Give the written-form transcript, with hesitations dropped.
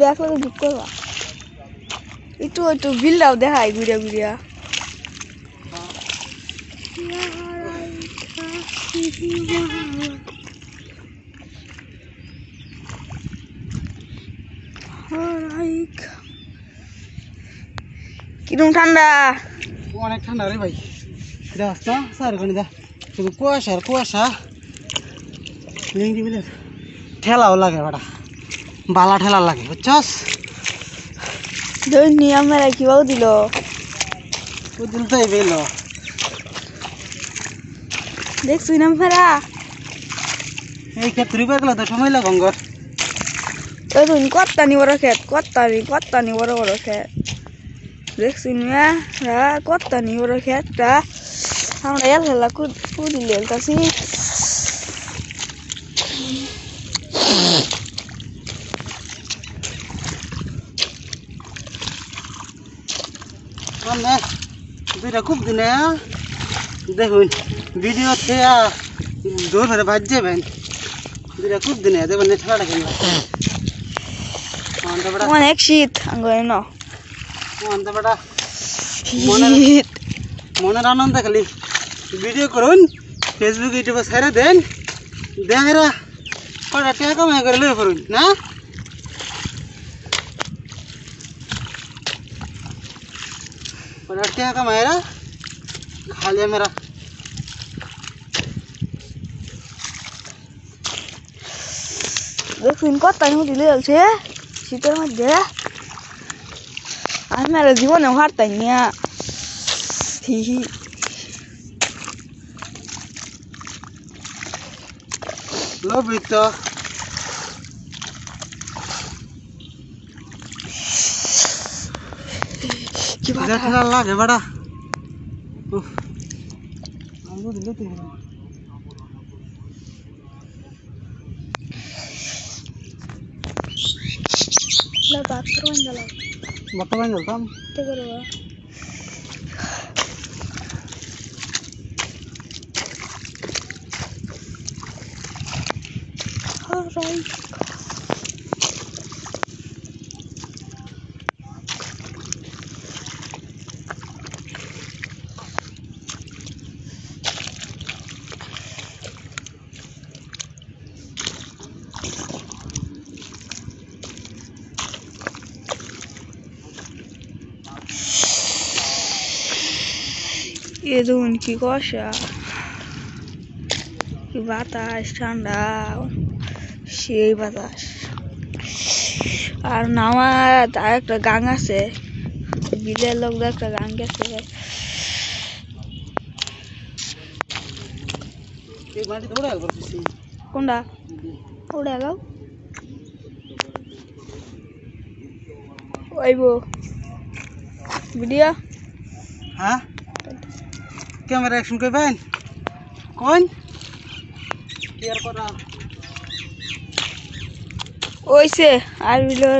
দেখো বুক করবা একটু বিলটাও দেখাই ঘুরিয়া ঘুরিয়া কিরম ঠান্ডা অনেক ঠান্ডা রে ভাই রাস্তা স্যার ওখানে দা শুধু কুয়াশা আর কুয়াশা ঠেলাও লাগে বাড়া বালা ঠেলা লাগে বুঝছস নিয়ম মেরা কিবাও দিল ও দিল তো বেল দেখছি নাম ফেরা এই ক্ষেত্রে বের গেল তো সময় লাগে গঙ্গর তুই কত্তানি বড় খেত কত্তানি বড় বড় খেত দেখছি না কত্তানি বড় খেতটা আমরা এল হেলা কুদিলে এলতাছি দুইটা খুব দিনে দেখুন ভিডিও দৌড় ধরে বাজ যাবেন দুইটা খুব দিনে দেখবেন ঠেলাটা কেন অনেক শীত আঙ্গুরে ন মনের আনন্দ খালি ভিডিও করুন ফেসবুক ইউটিউবে ছেড়ে দেন দেখেরা কটা টাকা কামাই করে লয়ে করুন না কটা টাকা কামাইরা খালি আমরা দেখুন কত্তানি দিলে চলছে শীতের মধ্যে আমার জীবনে হারতাই না লবিত কি ঠান্ডা লাগে বাড়া আমি দিলে তুই বর্তমান বলতাম এ দেখুন কি কুয়াশা কি বাতাস ঠান্ডা সেই বাতাস আর নামার আর একটা গাং আছে বিলের লোক একটা গাং গেছে কোনটা ওটা গাও ওইব ভিডিও হ্যাঁ ক্যামেরা অ্যাকশন করবেন কোন ক্লিয়ার করা ওইছে আর ভিডিও